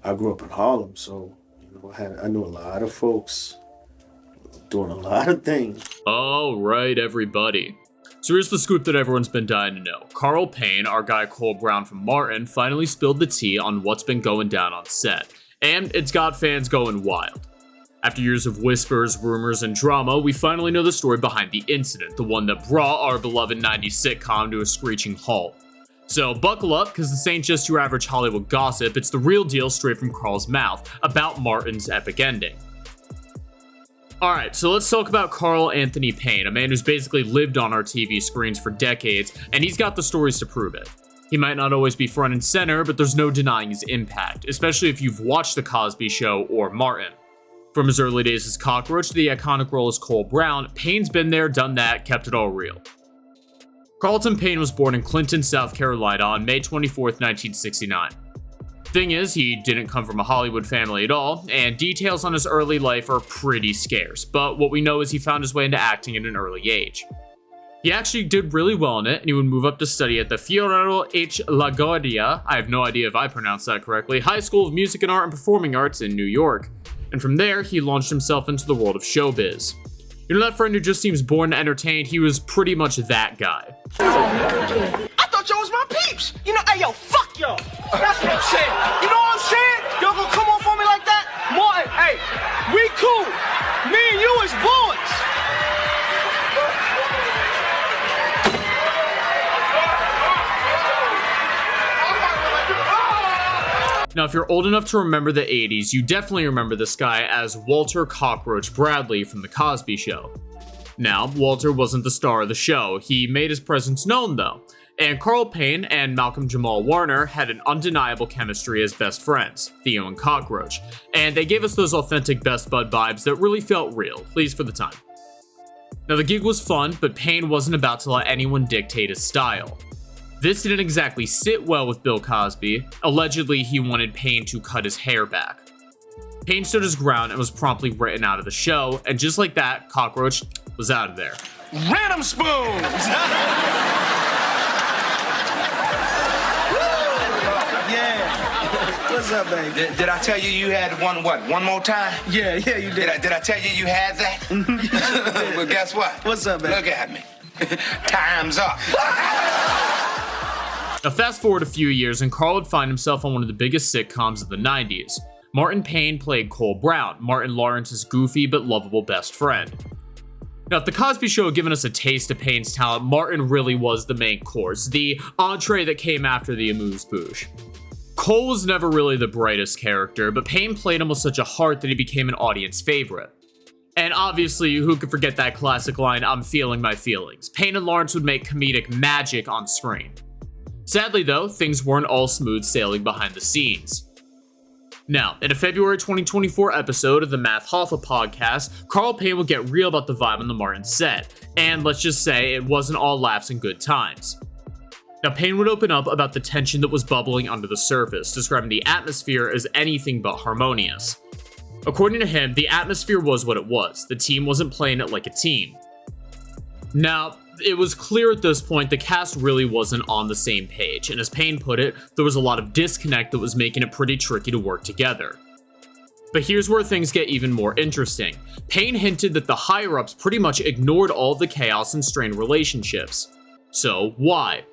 I grew up in Harlem, so I knew a lot of folks doing a lot of things. All right, everybody. So here's the scoop that everyone's been dying to know. Carl Payne, our guy Cole Brown from Martin, finally spilled the tea on what's been going down on set. And it's got fans going wild. After years of whispers, rumors, and drama, we finally know the story behind the incident, the one that brought our beloved 90s sitcom to a screeching halt. So buckle up, because this ain't just your average Hollywood gossip, it's the real deal straight from Carl's mouth about Martin's epic ending. Alright, so let's talk about Carl Anthony Payne, a man who's basically lived on our TV screens for decades, and he's got the stories to prove it. He might not always be front and center, but there's no denying his impact, especially if you've watched The Cosby Show or Martin. From his early days as Cockroach to the iconic role as Cole Brown, Payne's been there, done that, kept it all real. Carlton Payne was born in Clinton, South Carolina on May 24th, 1969. Thing is, he didn't come from a Hollywood family at all, and details on his early life are pretty scarce, but what we know is he found his way into acting at an early age. He actually did really well in it, and he would move up to study at the Fiorello H. LaGuardia, I have no idea if I pronounced that correctly, High School of Music and Art and Performing Arts in New York. And from there, he launched himself into the world of showbiz. You know that friend who just seems born to entertain? He was pretty much that guy. I thought y'all was my peeps. You know, hey, yo, fuck y'all. That's what I'm saying. You know what I'm saying? Y'all gonna come on for me like that? Martin, hey, we cool. Me and you is boys. Now, if you're old enough to remember the 80s, you definitely remember this guy as Walter Cockroach Bradley from The Cosby Show. Now, Walter wasn't the star of the show. He made his presence known, though. And Carl Payne and Malcolm Jamal Warner had an undeniable chemistry as best friends, Theo and Cockroach. And they gave us those authentic best bud vibes that really felt real, at least for the time. Now, the gig was fun, but Payne wasn't about to let anyone dictate his style. This didn't exactly sit well with Bill Cosby. Allegedly, he wanted Payne to cut his hair back. Payne stood his ground and was promptly written out of the show, and just like that, Cockroach was out of there. Random spoons. Yeah. What's up, baby? Did I tell you you had one more time? Yeah, you did. Did I tell you had that? Well, guess what? What's up, baby? Look at me. Time's up. Now fast forward a few years and Carl would find himself on one of the biggest sitcoms of the 90s. Martin Payne played Cole Brown, Martin Lawrence's goofy but lovable best friend. Now if The Cosby Show had given us a taste of Payne's talent, Martin really was the main course, the entree that came after the amuse-bouche. Cole was never really the brightest character, but Payne played him with such a heart that he became an audience favorite. And obviously, who could forget that classic line, "I'm feeling my feelings." Payne and Lawrence would make comedic magic on screen. Sadly though, things weren't all smooth sailing behind the scenes. Now, in a February 2024 episode of the Math Hoffa podcast, Carl Payne would get real about the vibe on the Martin set, and let's just say it wasn't all laughs and good times. Now, Payne would open up about the tension that was bubbling under the surface, describing the atmosphere as anything but harmonious. According to him, the atmosphere was what it was. The team wasn't playing it like a team. Now, it was clear at this point the cast really wasn't on the same page, and as Payne put it, there was a lot of disconnect that was making it pretty tricky to work together. But here's where things get even more interesting. Payne hinted that the higher-ups pretty much ignored all the chaos and strained relationships. So, why?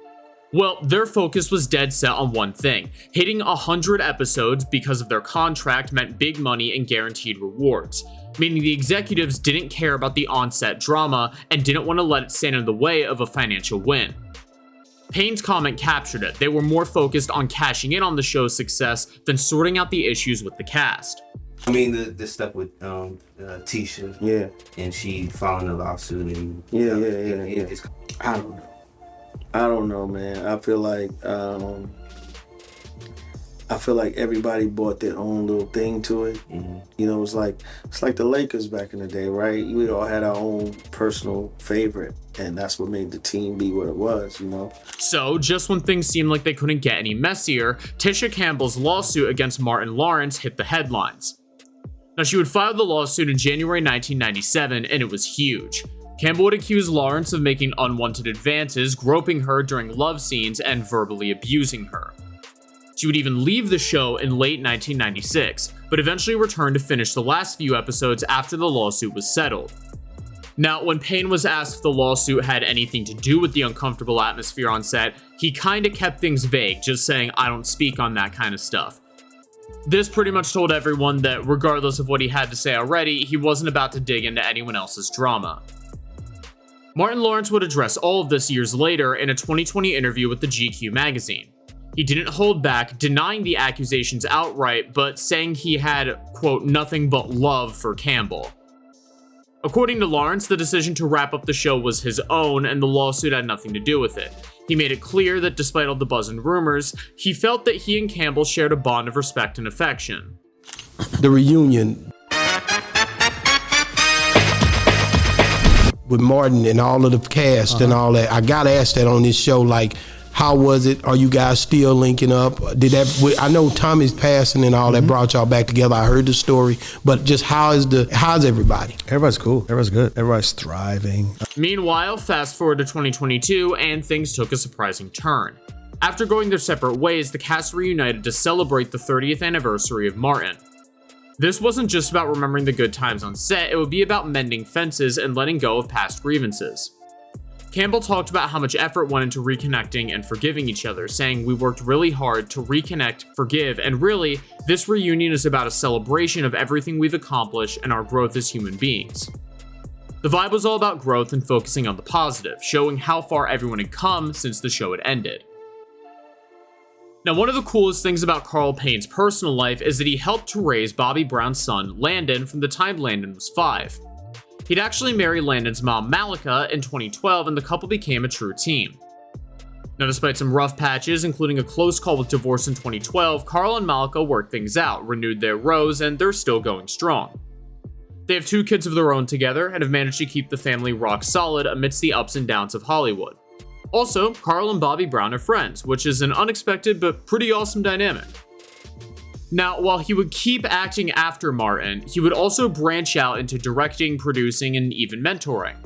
Well, their focus was dead set on one thing. Hitting 100 episodes because of their contract meant big money and guaranteed rewards, meaning the executives didn't care about the on-set drama and didn't want to let it stand in the way of a financial win. Payne's comment captured it. They were more focused on cashing in on the show's success than sorting out the issues with the cast. I mean, the stuff with Tisha. Yeah. And she filing a lawsuit and... Yeah. It's, I don't know, man. I feel like everybody brought their own little thing to it. Mm-hmm. You know, it's like the Lakers back in the day, right? We all had our own personal favorite, and that's what made the team be what it was, you know? So, just when things seemed like they couldn't get any messier, Tisha Campbell's lawsuit against Martin Lawrence hit the headlines. Now, she would file the lawsuit in January 1997, and it was huge. Campbell would accuse Lawrence of making unwanted advances, groping her during love scenes, and verbally abusing her. She would even leave the show in late 1996, but eventually returned to finish the last few episodes after the lawsuit was settled. Now, when Payne was asked if the lawsuit had anything to do with the uncomfortable atmosphere on set, he kinda kept things vague, just saying, "I don't speak on that kind of stuff." This pretty much told everyone that regardless of what he had to say already, he wasn't about to dig into anyone else's drama. Martin Lawrence would address all of this years later in a 2020 interview with the GQ magazine. He didn't hold back, denying the accusations outright, but saying he had, quote, "nothing but love for Campbell." According to Lawrence, the decision to wrap up the show was his own, and the lawsuit had nothing to do with it. He made it clear that despite all the buzz and rumors, he felt that he and Campbell shared a bond of respect and affection. The reunion with Martin and all of the cast and all that, I got asked that on this show, like, how was it? Are you guys still linking up? I know Tommy's passing and all that brought y'all back together. I heard the story, but just how's everybody? Everybody's cool. Everybody's good. Everybody's thriving. Meanwhile, fast forward to 2022, and things took a surprising turn. After going their separate ways, the cast reunited to celebrate the 30th anniversary of Martin. This wasn't just about remembering the good times on set, it would be about mending fences and letting go of past grievances. Campbell talked about how much effort went into reconnecting and forgiving each other, saying, "We worked really hard to reconnect, forgive, and really, this reunion is about a celebration of everything we've accomplished and our growth as human beings." The vibe was all about growth and focusing on the positive, showing how far everyone had come since the show had ended. Now, one of the coolest things about Carl Payne's personal life is that he helped to raise Bobby Brown's son, Landon, from the time Landon was 5. He'd actually married Landon's mom, Malika, in 2012, and the couple became a true team. Now, despite some rough patches, including a close call with divorce in 2012, Carl and Malika worked things out, renewed their rose, and they're still going strong. They have 2 kids of their own together and have managed to keep the family rock solid amidst the ups and downs of Hollywood. Also, Carl and Bobby Brown are friends, which is an unexpected but pretty awesome dynamic. Now, while he would keep acting after Martin, he would also branch out into directing, producing, and even mentoring.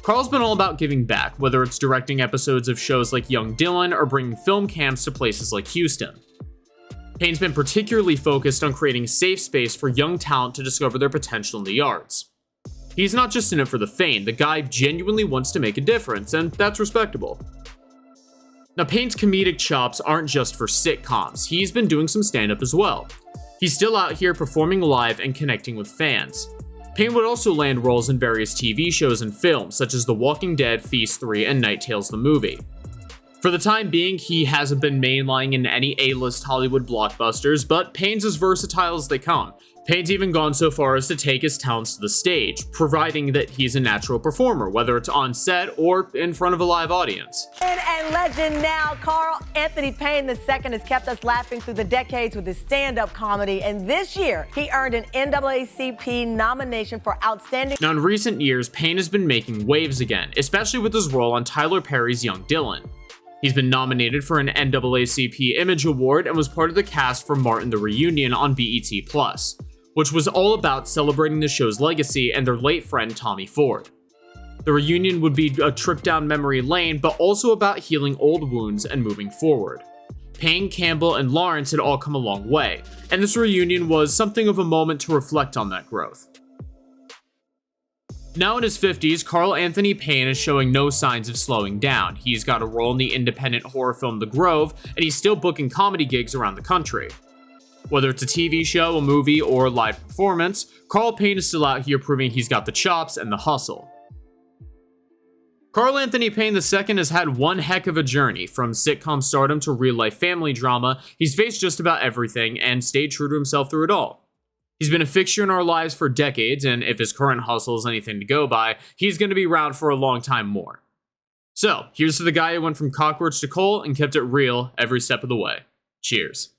Carl's been all about giving back, whether it's directing episodes of shows like Young Dylan or bringing film camps to places like Houston. Payne's been particularly focused on creating a safe space for young talent to discover their potential in the arts. He's not just in it for the fame, the guy genuinely wants to make a difference, and that's respectable. Now, Payne's comedic chops aren't just for sitcoms, he's been doing some stand-up as well. He's still out here performing live and connecting with fans. Payne would also land roles in various TV shows and films, such as The Walking Dead, Feast 3, and Night Tales the movie. For the time being, he hasn't been mainlining in any A-list Hollywood blockbusters, but Payne's as versatile as they come. Payne's even gone so far as to take his talents to the stage, providing that he's a natural performer, whether it's on set or in front of a live audience. And legend now, Carl Anthony Payne II has kept us laughing through the decades with his stand-up comedy, and this year, he earned an NAACP nomination for Outstanding. Now, in recent years, Payne has been making waves again, especially with his role on Tyler Perry's Young Dylan. He's been nominated for an NAACP Image Award and was part of the cast for Martin the Reunion on BET+, which was all about celebrating the show's legacy and their late friend Tommy Ford. The reunion would be a trip down memory lane, but also about healing old wounds and moving forward. Payne, Campbell, and Lawrence had all come a long way, and this reunion was something of a moment to reflect on that growth. Now in his 50s, Carl Anthony Payne is showing no signs of slowing down. He's got a role in the independent horror film The Grove, and he's still booking comedy gigs around the country. Whether it's a TV show, a movie, or a live performance, Carl Payne is still out here proving he's got the chops and the hustle. Carl Anthony Payne II has had one heck of a journey. From sitcom stardom to real-life family drama, he's faced just about everything and stayed true to himself through it all. He's been a fixture in our lives for decades, and if his current hustle is anything to go by, he's going to be around for a long time more. So, here's to the guy who went from cockroach to coal and kept it real every step of the way. Cheers.